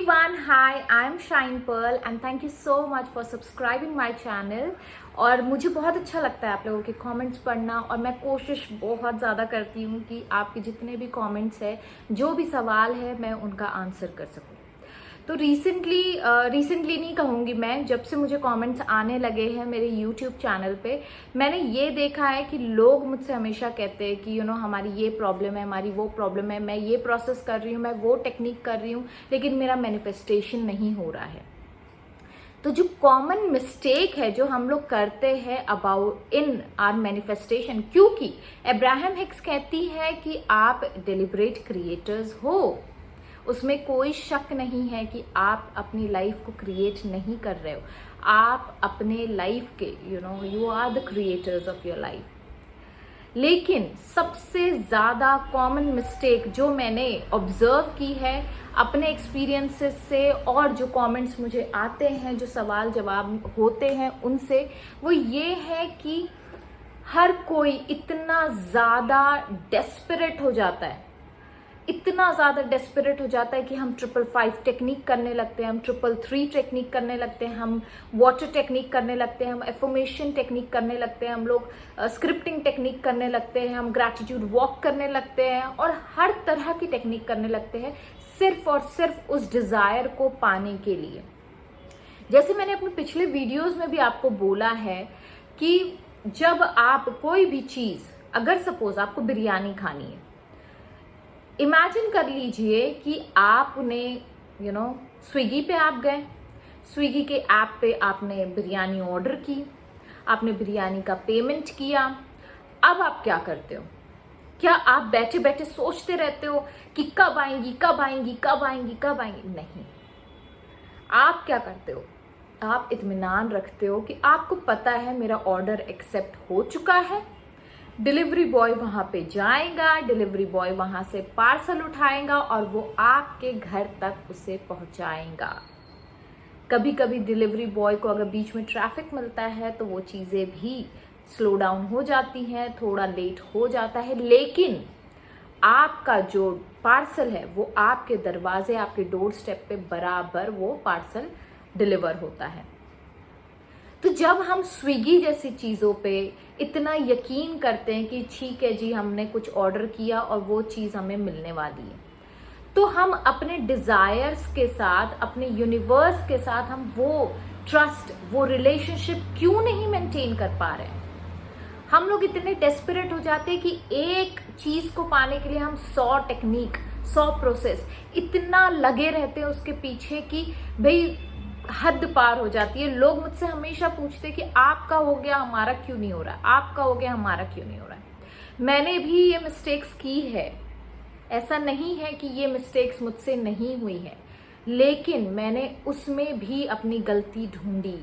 everyone, hi, I am Shine Pearl and thank you so much for subscribing my channel। और मुझे बहुत अच्छा लगता है आप लोगों के कमेंट्स पढ़ना और मैं कोशिश बहुत ज़्यादा करती हूँ कि आपके जितने भी कमेंट्स है, जो भी सवाल है, मैं उनका आंसर कर सकूँ। तो रिसेंटली नहीं कहूँगी मैं, जब से मुझे कमेंट्स आने लगे हैं मेरे यूट्यूब चैनल पे, मैंने ये देखा है कि लोग मुझसे हमेशा कहते हैं कि हमारी ये प्रॉब्लम है, हमारी वो प्रॉब्लम है, मैं ये प्रोसेस कर रही हूँ, मैं वो टेक्निक कर रही हूँ, लेकिन मेरा मैनिफेस्टेशन नहीं हो रहा है। तो जो कॉमन मिस्टेक है जो हम लोग करते हैं अबाउट इन आर मैनिफेस्टेशन, क्योंकि अब्राहम हिक्स कहती है कि आप डिलिबरेट क्रिएटर्स हो, उसमें कोई शक नहीं है कि आप अपनी लाइफ को क्रिएट नहीं कर रहे हो, आप अपने लाइफ के you are the creators of your life. लेकिन सबसे ज़्यादा कॉमन मिस्टेक जो मैंने ऑब्जर्व की है अपने एक्सपीरियंसेस से और जो कमेंट्स मुझे आते हैं, जो सवाल जवाब होते हैं उनसे, वो ये है कि हर कोई इतना ज़्यादा डेस्परेट हो जाता है, इतना ज़्यादा डेस्परेट हो जाता है कि हम 555 टेक्निक करने लगते हैं, हम 333 टेक्निक करने लगते हैं, हम वाटर टेक्निक करने लगते हैं, हम एफर्मेशन टेक्निक करने लगते हैं, हम लोग स्क्रिप्टिंग टेक्निक करने लगते हैं, हम ग्रैटिट्यूड वॉक करने लगते हैं और हर तरह की टेक्निक करने लगते हैं सिर्फ और सिर्फ उस डिज़ायर को पाने के लिए। जैसे मैंने अपने पिछले वीडियोज़ में भी आपको बोला है कि जब आप कोई भी चीज़, अगर सपोज आपको बिरयानी खानी है, इमेजिन कर लीजिए कि आपने स्विगी पे आप गए, स्विगी के ऐप पे आपने बिरयानी ऑर्डर की, आपने बिरयानी का पेमेंट किया। अब आप क्या करते हो? क्या आप बैठे बैठे सोचते रहते हो कि कब आएंगी कब आएंगी कब आएंगी कब आएंगी? नहीं, आप क्या करते हो? आप इत्मीनान रखते हो कि आपको पता है मेरा ऑर्डर एक्सेप्ट हो चुका है, डिलीवरी बॉय वहाँ पे जाएगा, डिलीवरी बॉय वहाँ से पार्सल उठाएगा और वो आपके घर तक उसे पहुँचाएगा। कभी कभी डिलीवरी बॉय को अगर बीच में ट्रैफिक मिलता है तो वो चीज़ें भी स्लो डाउन हो जाती हैं, थोड़ा लेट हो जाता है, लेकिन आपका जो पार्सल है वो आपके दरवाजे, आपके डोर स्टेप पे बराबर वो पार्सल डिलीवर होता है। तो जब हम स्विगी जैसी चीज़ों पे इतना यकीन करते हैं कि ठीक है जी, हमने कुछ ऑर्डर किया और वो चीज़ हमें मिलने वाली है, तो हम अपने डिज़ायर्स के साथ, अपने यूनिवर्स के साथ हम वो ट्रस्ट, वो रिलेशनशिप क्यों नहीं मेंटेन कर पा रहे हैं? हम लोग इतने डेस्परेट हो जाते हैं कि एक चीज़ को पाने के लिए हम 100 टेक्निक, 100 प्रोसेस, इतना लगे रहते हैं उसके पीछे कि भाई हद पार हो जाती है। लोग मुझसे हमेशा पूछते हैं कि आपका हो गया, हमारा क्यों नहीं हो रहा है, आपका हो गया, हमारा क्यों नहीं हो रहा है। मैंने भी ये मिस्टेक्स की है, ऐसा नहीं है कि ये मिस्टेक्स मुझसे नहीं हुई है, लेकिन मैंने उसमें भी अपनी गलती ढूंढी।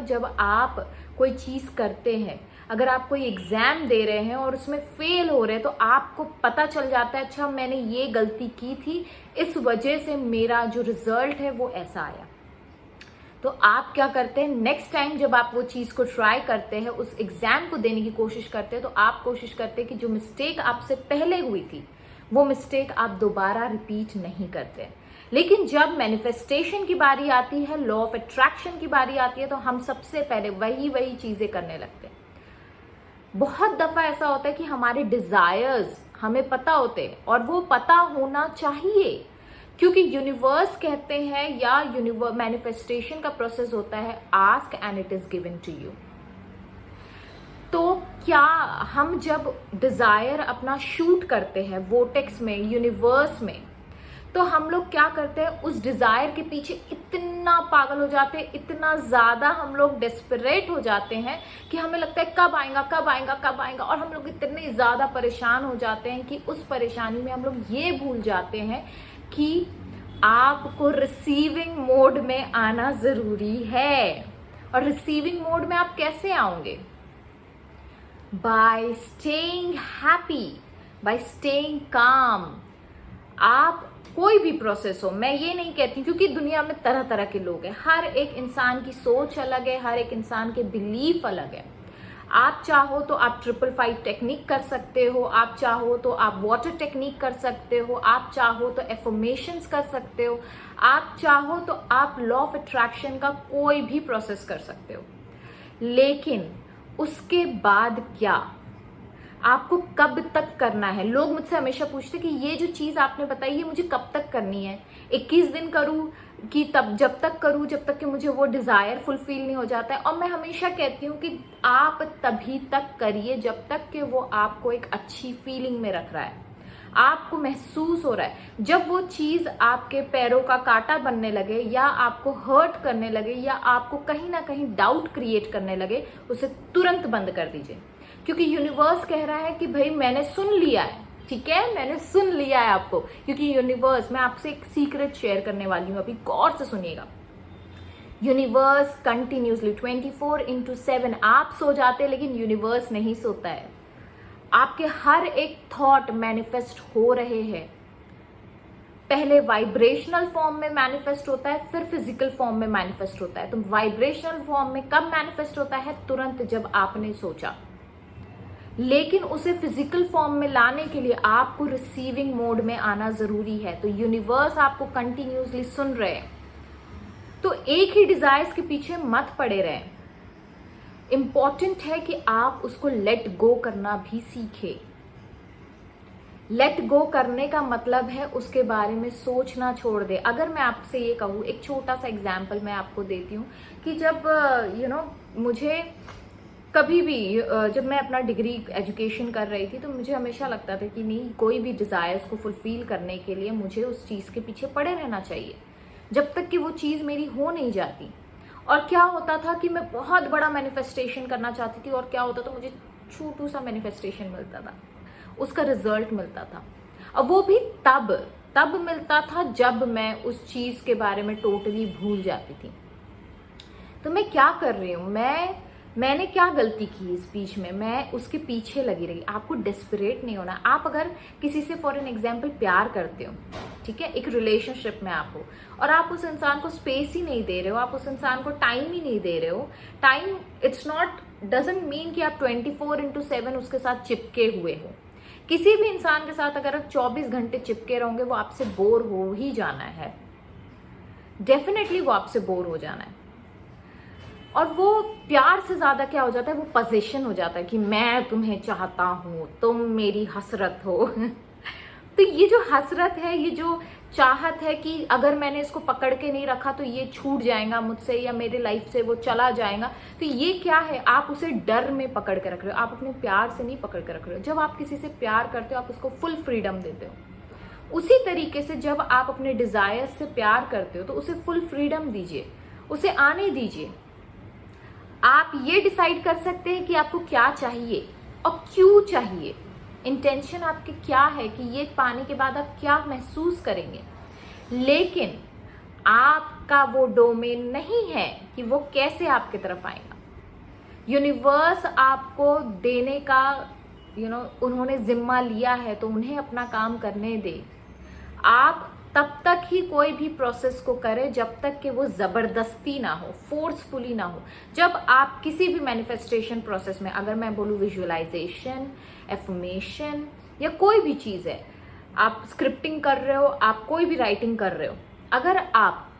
जब आप कोई चीज़ करते हैं, अगर आप कोई एग्ज़ाम दे रहे हैं और उसमें फेल हो रहे हैं, तो आपको पता चल जाता है अच्छा मैंने ये गलती की थी, इस वजह से मेरा जो रिजल्ट है वो ऐसा आया। तो आप क्या करते हैं, नेक्स्ट टाइम जब आप वो चीज़ को ट्राई करते हैं, उस एग्ज़ाम को देने की कोशिश करते हैं, तो आप कोशिश करते हैं कि जो मिस्टेक आपसे पहले हुई थी वो मिस्टेक आप दोबारा रिपीट नहीं करते। लेकिन जब मैनिफेस्टेशन की बारी आती है, लॉ ऑफ अट्रैक्शन की बारी आती है, तो हम सबसे पहले वही चीज़ें करने लगते हैं। बहुत दफ़ा ऐसा होता है कि हमारे डिज़ायर्स हमें पता होते हैं और वो पता होना चाहिए, क्योंकि यूनिवर्स कहते हैं या मैनिफेस्टेशन का प्रोसेस होता है ask and it is given to you. तो क्या हम जब डिज़ायर अपना शूट करते हैं वोटेक्स में, यूनिवर्स में, तो हम लोग क्या करते हैं, उस डिज़ायर के पीछे इतना पागल हो जाते हैं, इतना ज़्यादा हम लोग डेस्परेट हो जाते हैं कि हमें लगता है कब आएगा कब आएगा कब आएगा, और हम लोग इतने ज़्यादा परेशान हो जाते हैं कि उस परेशानी में हम लोग ये भूल जाते हैं कि आपको रिसीविंग मोड में आना ज़रूरी है। और रिसीविंग मोड में आप कैसे आओगे? Bye staying happy, bye staying काम। आप कोई भी प्रोसेस हो, मैं ये नहीं कहती, क्योंकि दुनिया में तरह तरह के लोग हैं, हर एक इंसान की सोच अलग है, हर एक इंसान के बिलीफ अलग है। आप चाहो तो आप 555 टेक्निक कर सकते हो, आप चाहो तो आप वाटर टेक्निक कर सकते हो, आप चाहो तो एफर्मेशंस कर सकते हो, आप चाहो तो आप लॉ ऑफ अट्रैक्शन का कोई भी प्रोसेस कर सकते हो। लेकिन उसके बाद क्या, आपको कब तक करना है? लोग मुझसे हमेशा पूछते कि ये जो चीज आपने बताई है मुझे कब तक करनी है, 21 दिन करूं कि तब जब तक करूं जब तक कि मुझे वो डिजायर फुलफिल नहीं हो जाता है। और मैं हमेशा कहती हूँ कि आप तभी तक करिए जब तक कि वो आपको एक अच्छी फीलिंग में रख रहा है, आपको महसूस हो रहा है। जब वो चीज आपके पैरों का कांटा बनने लगे या आपको हर्ट करने लगे या आपको कहीं ना कहीं डाउट क्रिएट करने लगे, उसे तुरंत बंद कर दीजिए। क्योंकि यूनिवर्स कह रहा है कि भाई मैंने सुन लिया है, ठीक है, मैंने सुन लिया है आपको। क्योंकि यूनिवर्स, मैं आपसे एक सीक्रेट शेयर करने वाली हूं, अभी गौर से सुनिएगा। यूनिवर्स कंटिन्यूसली 24/7, आप सो जाते लेकिन यूनिवर्स नहीं सोता है। आपके हर एक थॉट मैनिफेस्ट हो रहे हैं। पहले वाइब्रेशनल फॉर्म में मैनिफेस्ट होता है, फिर फिजिकल फॉर्म में मैनिफेस्ट होता है। तो वाइब्रेशनल फॉर्म में कब मैनिफेस्ट होता है? तुरंत, जब आपने सोचा। लेकिन उसे फिजिकल फॉर्म में लाने के लिए आपको रिसीविंग मोड में आना जरूरी है। तो यूनिवर्स आपको कंटिन्यूसली सुन रहे हैं, तो एक ही डिजायर्स के पीछे मत पड़े रहे। इंपॉर्टेंट है कि आप उसको लेट गो करना भी सीखे। लेट गो करने का मतलब है उसके बारे में सोचना छोड़ दे। अगर मैं आपसे ये कहूँ, एक छोटा सा एग्जाम्पल मैं आपको देती हूँ कि जब मुझे कभी भी जब मैं अपना डिग्री एजुकेशन कर रही थी तो मुझे हमेशा लगता था कि नहीं, कोई भी डिजायर्स को फुलफिल करने के लिए मुझे उस चीज के पीछे पड़े रहना चाहिए जब तक कि वो चीज मेरी हो नहीं जाती। और क्या होता था कि मैं बहुत बड़ा मैनिफेस्टेशन करना चाहती थी और क्या होता था, मुझे छोटू सा मैनिफेस्टेशन मिलता था, उसका रिजल्ट मिलता था। अब वो भी तब मिलता था जब मैं उस चीज के बारे में टोटली भूल जाती थी। तो मैं क्या कर रही हूँ, मैंने क्या गलती की इस बीच में? मैं उसके पीछे लगी रही। आपको डेस्परेट नहीं होना। आप अगर किसी से फॉर एन एग्जाम्पल प्यार करते हो, ठीक है, एक रिलेशनशिप में आप हो और आप उस इंसान को स्पेस ही नहीं दे रहे हो, आप उस इंसान को टाइम ही नहीं दे रहे हो। Time it's not doesn't mean कि आप 24/7 उसके साथ चिपके हुए हो। किसी भी इंसान के साथ अगर आप 24 घंटे चिपके रहोगे, वो आपसे बोर हो ही जाना है, डेफिनेटली वो आपसे बोर हो जाना है। और वो प्यार से ज्यादा क्या हो जाता है, वो पोजीशन हो जाता है कि मैं तुम्हें चाहता हूं, तुम मेरी हसरत हो। तो ये जो हसरत है, ये जो चाहत है कि अगर मैंने इसको पकड़ के नहीं रखा तो ये छूट जाएगा मुझसे या मेरे लाइफ से वो चला जाएगा, तो ये क्या है? आप उसे डर में पकड़ के रख रहे हो, आप अपने प्यार से नहीं पकड़ के रख रहे हो। जब आप किसी से प्यार करते हो, आप उसको फुल फ्रीडम देते हो। उसी तरीके से जब आप अपने डिजायर से प्यार करते हो तो उसे फुल फ्रीडम दीजिए, उसे आने दीजिए। आप ये डिसाइड कर सकते हैं कि आपको क्या चाहिए और क्यों चाहिए। इंटेंशन आपके क्या है कि ये पाने के बाद आप क्या महसूस करेंगे। लेकिन आपका वो डोमेन नहीं है कि वो कैसे आपके तरफ आएगा। यूनिवर्स आपको देने का उन्होंने जिम्मा लिया है, तो उन्हें अपना काम करने दे। आप तब तक ही कोई भी प्रोसेस को करें जब तक कि वो जबरदस्ती ना हो, फोर्सफुली ना हो। जब आप किसी भी मैनिफेस्टेशन प्रोसेस में, अगर मैं बोलूँ विजुअलाइजेशन, एफर्मेशन या कोई भी चीज है, आप स्क्रिप्टिंग कर रहे हो, आप कोई भी राइटिंग कर रहे हो, अगर आप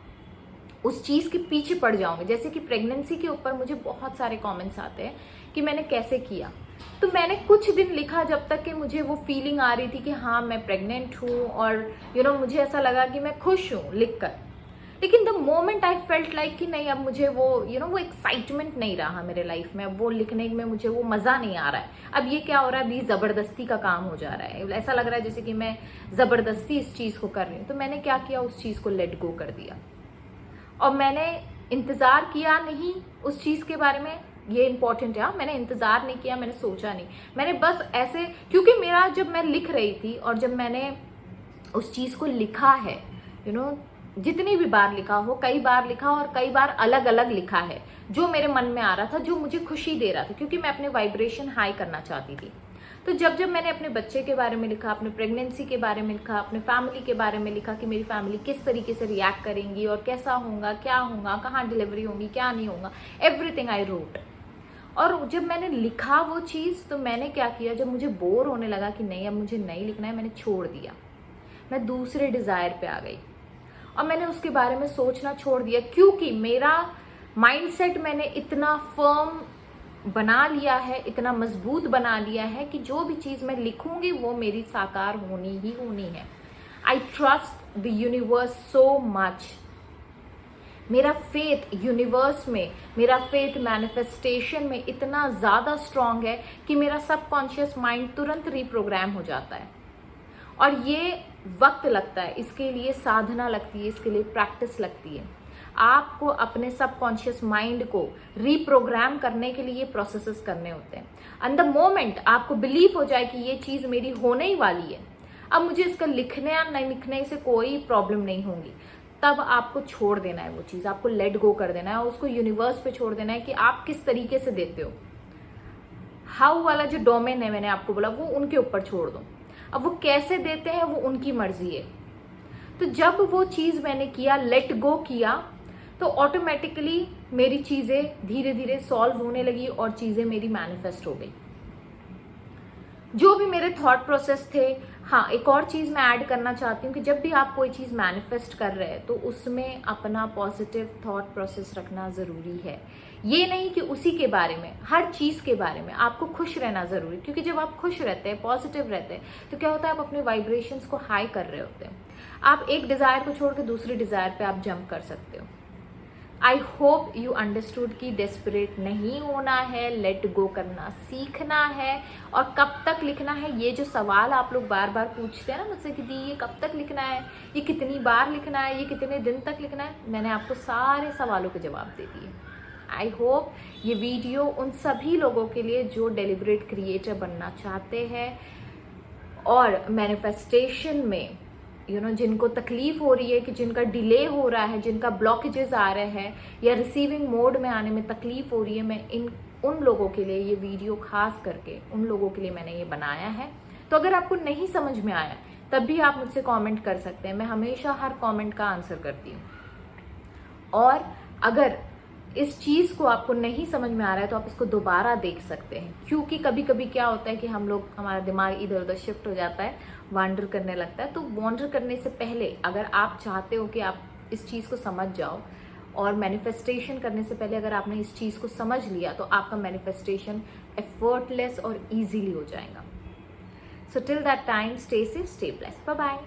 उस चीज के पीछे पड़ जाओगे, जैसे कि प्रेगनेंसी के ऊपर मुझे बहुत सारे कमेंट्स आते हैं कि मैंने कैसे किया, तो मैंने कुछ दिन लिखा जब तक कि मुझे वो फीलिंग आ रही थी कि हाँ मैं प्रेग्नेंट हूँ और मुझे ऐसा लगा कि मैं खुश हूँ लिखकर। लेकिन the moment I felt like कि नहीं, अब मुझे वो वो एक्साइटमेंट नहीं रहा मेरे लाइफ में, अब वो लिखने में मुझे वो मजा नहीं आ रहा है। अब ये क्या हो रहा है, अभी जबरदस्ती का काम हो जा रहा है, ऐसा लग रहा है जैसे कि मैं जबरदस्ती इस चीज को कर रही हूँ। तो मैंने क्या किया, उस चीज को लेट गो कर दिया और मैंने इंतजार किया नहीं उस चीज के बारे में। ये इंपॉर्टेंट है, मैंने इंतजार नहीं किया, मैंने सोचा नहीं, मैंने बस ऐसे, क्योंकि मेरा जब मैं लिख रही थी और जब मैंने उस चीज को लिखा है, जितनी भी बार लिखा हो, कई बार लिखा और कई बार अलग अलग लिखा है, जो मेरे मन में आ रहा था, जो मुझे खुशी दे रहा था, क्योंकि मैं अपने वाइब्रेशन हाई करना चाहती थी। तो जब मैंने अपने बच्चे के बारे में लिखा, अपने प्रेगनेंसी के बारे में लिखा, अपने फैमिली के बारे में लिखा कि मेरी फैमिली किस तरीके से रिएक्ट करेंगी और कैसा होगा, क्या होगा, कहाँ डिलीवरी होगी, क्या नहीं होगा, एवरीथिंग आई रोट। और जब मैंने लिखा वो चीज़, तो मैंने क्या किया, जब मुझे बोर होने लगा कि नहीं अब मुझे नहीं लिखना है, मैंने छोड़ दिया। मैं दूसरे डिज़ायर पे आ गई और मैंने उसके बारे में सोचना छोड़ दिया, क्योंकि मेरा माइंडसेट मैंने इतना फर्म बना लिया है, इतना मजबूत बना लिया है कि जो भी चीज़ मैं लिखूंगी वो मेरी साकार होनी ही होनी है। I trust the universe so much. मेरा फेथ यूनिवर्स में, मेरा फेथ मैनिफेस्टेशन में इतना ज़्यादा स्ट्रांग है कि मेरा सबकॉन्शियस माइंड तुरंत रीप्रोग्राम हो जाता है। और ये वक्त लगता है, इसके लिए साधना लगती है, इसके लिए प्रैक्टिस लगती है। आपको अपने सबकॉन्शियस माइंड को रीप्रोग्राम करने के लिए प्रोसेसेस करने होते हैं। एंड द मोमेंट आपको बिलीव हो जाए कि ये चीज़ मेरी होने ही वाली है, अब मुझे इसका लिखने या नहीं लिखने से कोई प्रॉब्लम नहीं होगी, तब आपको छोड़ देना है वो चीज़, आपको लेट गो कर देना है और उसको यूनिवर्स पे छोड़ देना है कि आप किस तरीके से देते हो। हाउ वाला जो डोमेन है मैंने आपको बोला, वो उनके ऊपर छोड़ दो। अब वो कैसे देते हैं वो उनकी मर्जी है। तो जब वो चीज़ मैंने किया, लेट गो किया, तो ऑटोमेटिकली मेरी चीज़ें धीरे धीरे सॉल्व होने लगी और चीज़ें मेरी मैनिफेस्ट हो गई। जो भी मेरे थॉट प्रोसेस थे। हाँ, एक और चीज़ मैं ऐड करना चाहती हूँ कि जब भी आप कोई चीज़ मैनिफेस्ट कर रहे हैं तो उसमें अपना पॉजिटिव थॉट प्रोसेस रखना ज़रूरी है। ये नहीं कि उसी के बारे में, हर चीज़ के बारे में आपको खुश रहना ज़रूरी, क्योंकि जब आप खुश रहते हैं, पॉजिटिव रहते हैं, तो क्या होता है, आप अपने वाइब्रेशंस को हाई कर रहे होते हैं। आप एक डिज़ायर को छोड़ के दूसरी डिज़ायर पे आप जंप कर सकते हो। आई होप यू अंडरस्टूड कि डेस्परेट नहीं होना है, लेट गो करना सीखना है। और कब तक लिखना है, ये जो सवाल आप लोग बार बार पूछते हैं ना मुझसे कि दी ये कब तक लिखना है, ये कितनी बार लिखना है, ये कितने दिन तक लिखना है, मैंने आपको सारे सवालों के जवाब दे दिए। आई होप ये वीडियो उन सभी लोगों के लिए जो डेलिब्रेट क्रिएटर बनना चाहते हैं और मैनिफेस्टेशन में जिनको तकलीफ हो रही है, कि जिनका डिले हो रहा है, जिनका ब्लॉकेजेस आ रहे हैं या रिसीविंग मोड में आने में तकलीफ हो रही है, मैं उन लोगों के लिए ये वीडियो खास करके उन लोगों के लिए मैंने ये बनाया है। तो अगर आपको नहीं समझ में आया तब भी आप मुझसे कमेंट कर सकते हैं, मैं हमेशा हर कमेंट का आंसर करती हूँ। और अगर इस चीज़ को आपको नहीं समझ में आ रहा है तो आप इसको दोबारा देख सकते हैं, क्योंकि कभी कभी क्या होता है कि हमारा दिमाग इधर उधर शिफ्ट हो जाता है, वांडर करने लगता है। तो वांडर करने से पहले अगर आप चाहते हो कि आप इस चीज़ को समझ जाओ, और मैनिफेस्टेशन करने से पहले अगर आपने इस चीज़ को समझ लिया, तो आपका मैनिफेस्टेशन एफर्टलेस और ईजीली हो जाएगा। So till that time, stay safe, stay blessed, bye bye.